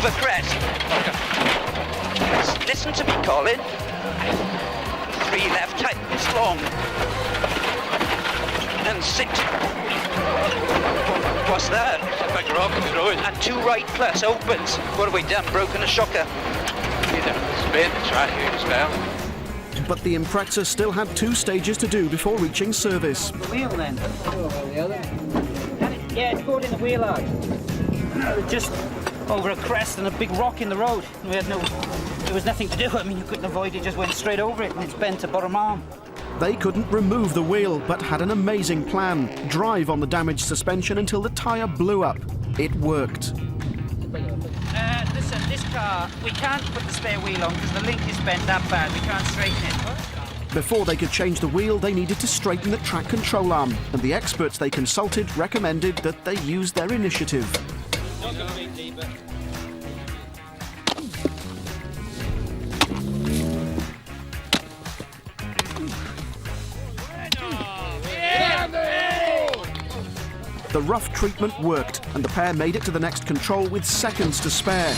over crest. Listen to me, Colin. 3 left, tightens long. And 6. What's that? Big rock in the road. And 2 right plus opens. What have we done? Broken a shocker. Spin the track here as well. But the Impreza still had 2 stages to do before reaching service. The wheel then? Yeah, it's caught in the wheel arch. Just over a crest and a big rock in the road. There was nothing to do. I mean, you couldn't avoid it, just went straight over it and it's bent to bottom arm. They couldn't remove the wheel, but had an amazing plan. Drive on the damaged suspension until the tyre blew up. It worked. Listen, this car, we can't put the spare wheel on because the link is bent that bad. We can't straighten it. Before they could change the wheel, they needed to straighten the track control arm, and the experts they consulted recommended that they use their initiative. The rough treatment worked, and the pair made it to the next control with seconds to spare.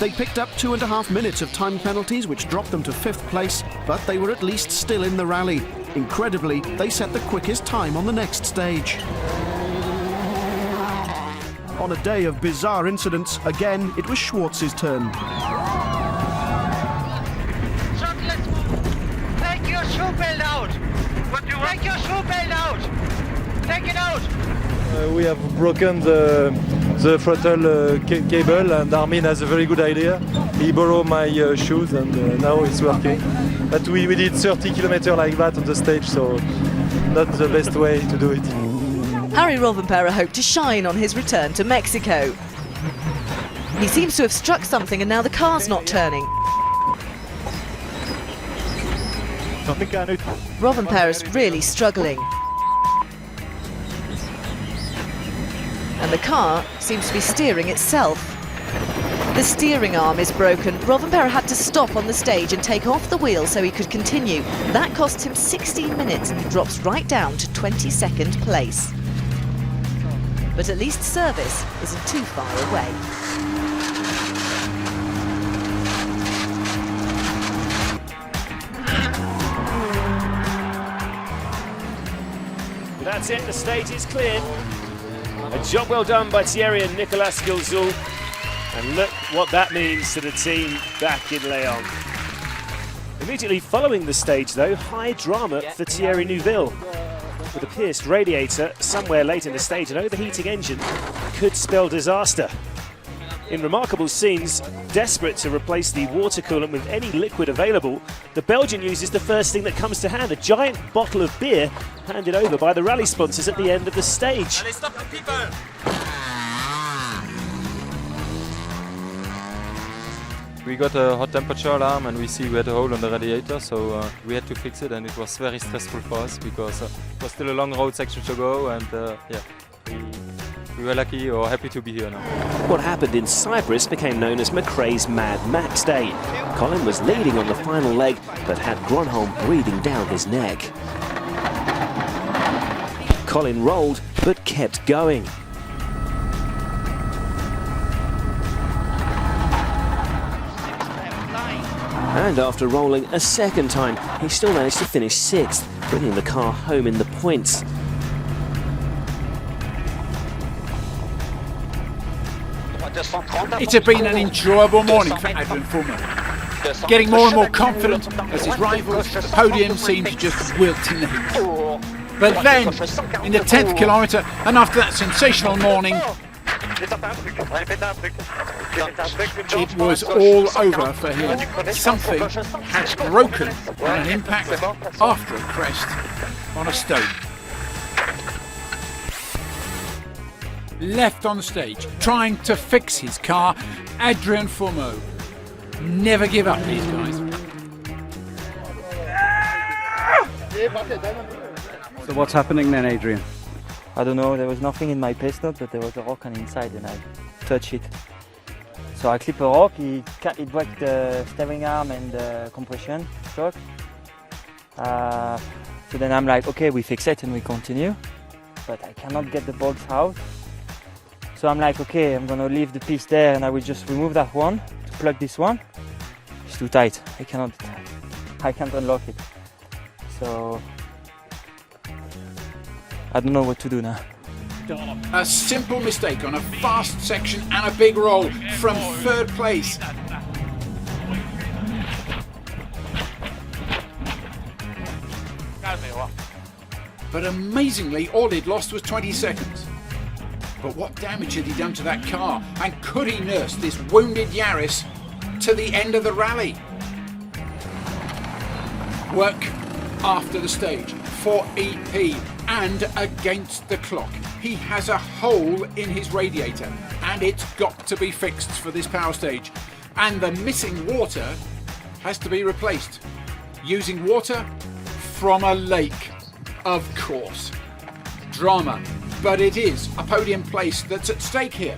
They picked up 2.5 minutes of time penalties, which dropped them to 5th place, but they were at least still in the rally. Incredibly, they set the quickest time on the next stage. On a day of bizarre incidents, again, it was Schwarz's turn. Take your shoe belt out! Take your shoe belt out! Take it out! We have broken the throttle cable, and Armin has a very good idea. He borrowed my shoes and now it's working. But we did 30 kilometers like that on the stage, so not the best way to do it. Harri Rovanperä hoped to shine on his return to Mexico. He seems to have struck something and now the car's not turning. Rovanperä's really struggling. And the car seems to be steering itself. The steering arm is broken. Rovanperä had to stop on the stage and take off the wheel so he could continue. That cost him 16 minutes and drops right down to 22nd place. But at least service isn't too far away. That's it, the stage is cleared. A job well done by Thierry and Nicolas Gilzoul. And look what that means to the team back in Leon. Immediately following the stage though, high drama for Thierry Neuville. With a pierced radiator somewhere late in the stage, an overheating engine could spell disaster. In remarkable scenes, desperate to replace the water coolant with any liquid available, the Belgian uses the first thing that comes to hand, a giant bottle of beer handed over by the rally sponsors at the end of the stage. Allez, stop the people! We got a hot temperature alarm and we see we had a hole on the radiator, so we had to fix it, and it was very stressful for us because it was still a long road section to go, and we were lucky or happy to be here now. What happened in Cyprus became known as McRae's Mad Max Day. Colin was leading on the final leg, but had Gronholm breathing down his neck. Colin rolled, but kept going. And after rolling a second time, he still managed to finish 6th, bringing the car home in the points. It's been an enjoyable morning for Adrien Fourmaux. Getting more and more confident as his rivals, the podium seems to just wilt in the heat. But then, in the 10th kilometre, and after that sensational morning, it was all over for him. Something had broken on an impact after a crest on a stone. Left on stage, trying to fix his car, Adrien Fourmaux. Never give up, these guys. So what's happening then, Adrien? I don't know, there was nothing in my pace note, but there was a rock on the inside and I touched it. So I clip a rock, it broke the steering arm and the compression shock. So then I'm like, okay, we fix it and we continue. But I cannot get the bolts out. So I'm like, okay, I'm gonna leave the piece there and I will just remove that one to plug this one. It's too tight. I can't unlock it. So I don't know what to do now. A simple mistake on a fast section and a big roll from third place. But amazingly, all he'd lost was 20 seconds. But what damage had he done to that car? And could he nurse this wounded Yaris to the end of the rally? Work after the stage for EP and against the clock. He has a hole in his radiator and it's got to be fixed for this power stage. And the missing water has to be replaced using water from a lake. Of course. Drama. But it is a podium place that's at stake here.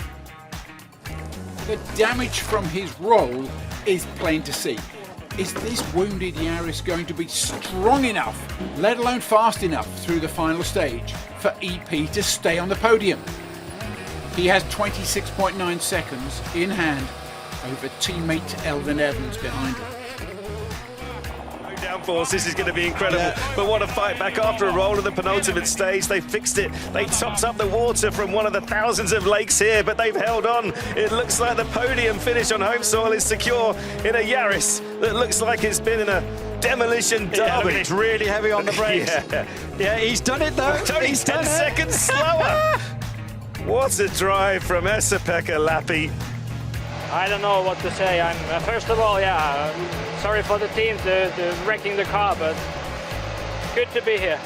The damage from his roll is plain to see. Is this wounded Yaris going to be strong enough, let alone fast enough through the final stage for EP to stay on the podium? He has 26.9 seconds in hand over teammate Elvin Evans behind him. Downforce, this is going to be incredible. But what a fight back after a roll of the penultimate stage. They fixed it. They topped up the water from one of the thousands of lakes here, but they've held on. It looks like the podium finish on home soil is secure in a Yaris that looks like it's been in a demolition derby. Yeah, it's really heavy on the brakes. Yeah, he's done it though. It's only 10 seconds slower. What a drive from Esapekka Lappi. I don't know what to say. First of all, sorry for the team the wrecking the car, but good to be here.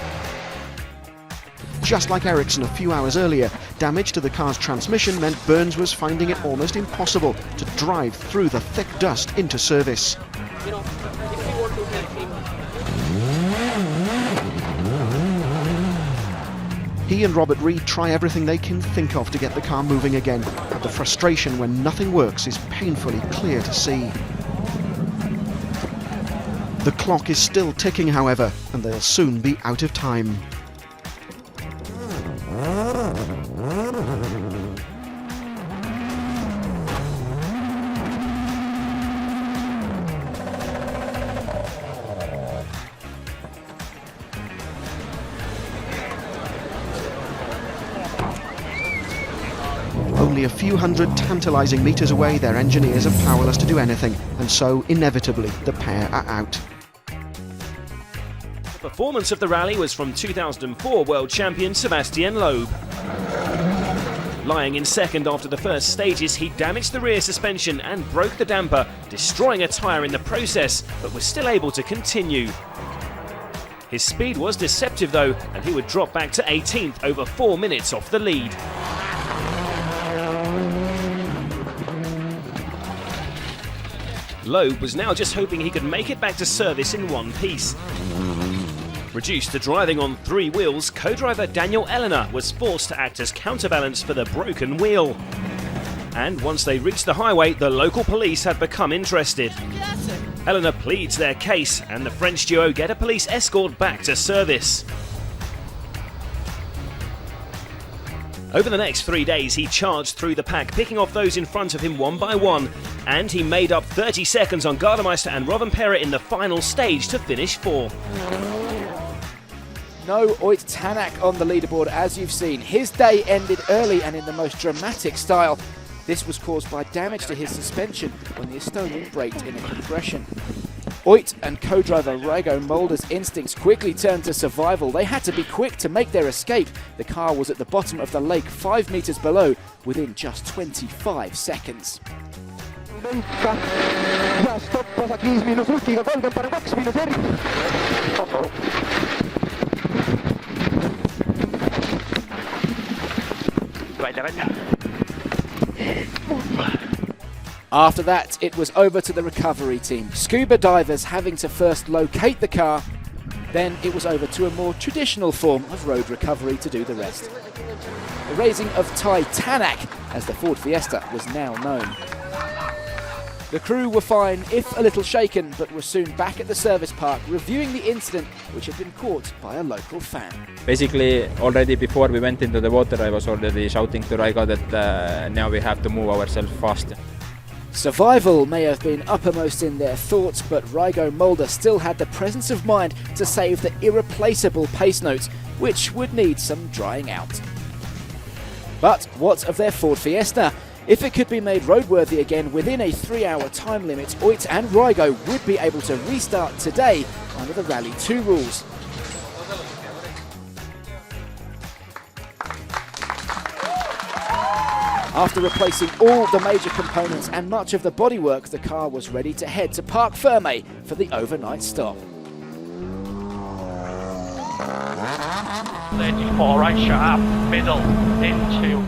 Just like Ericsson a few hours earlier, damage to the car's transmission meant Burns was finding it almost impossible to drive through the thick dust into service. You know, if you want to help him. He and Robert Reid try everything they can think of to get the car moving again, but the frustration when nothing works is painfully clear to see. The clock is still ticking, however, and they'll soon be out of time. Only a few hundred tantalising metres away, their engineers are powerless to do anything, and so, inevitably, the pair are out. The performance of the rally was from 2004 world champion Sébastien Loeb. Lying in second after the first stages, he damaged the rear suspension and broke the damper, destroying a tyre in the process, but was still able to continue. His speed was deceptive though, and he would drop back to 18th over 4 minutes off the lead. Loeb was now just hoping he could make it back to service in one piece. Reduced to driving on 3 wheels, co-driver Daniel Eleanor was forced to act as counterbalance for the broken wheel. And once they reached the highway, the local police had become interested. Eleanor pleads their case, and the French duo get a police escort back to service. Over the next 3 days, he charged through the pack, picking off those in front of him one by one, and he made up 30 seconds on Gardemeister and Rovanperä in the final stage to finish 4th. No Ott Tänak on the leaderboard, as you've seen. His day ended early and in the most dramatic style. This was caused by damage to his suspension when the Estonian braked in a compression. Ott and co-driver Rago Mulder's instincts quickly turned to survival. They had to be quick to make their escape. The car was at the bottom of the lake 5 metres below within just 25 seconds. After that, it was over to the recovery team. Scuba divers having to first locate the car, then it was over to a more traditional form of road recovery to do the rest. The raising of Tänak, as the Ford Fiesta was now known. The crew were fine, if a little shaken, but were soon back at the service park reviewing the incident which had been caught by a local fan. Basically, already before we went into the water, I was already shouting to Raigo that now we have to move ourselves fast. Survival may have been uppermost in their thoughts, but Raigo Mulder still had the presence of mind to save the irreplaceable pace notes, which would need some drying out. But what of their Ford Fiesta? If it could be made roadworthy again within a 3-hour time limit, Ott and Raigo would be able to restart today under the Rally 2 rules. After replacing all the major components and much of the bodywork, the car was ready to head to Parc Fermé for the overnight stop. 34 right sharp, middle, into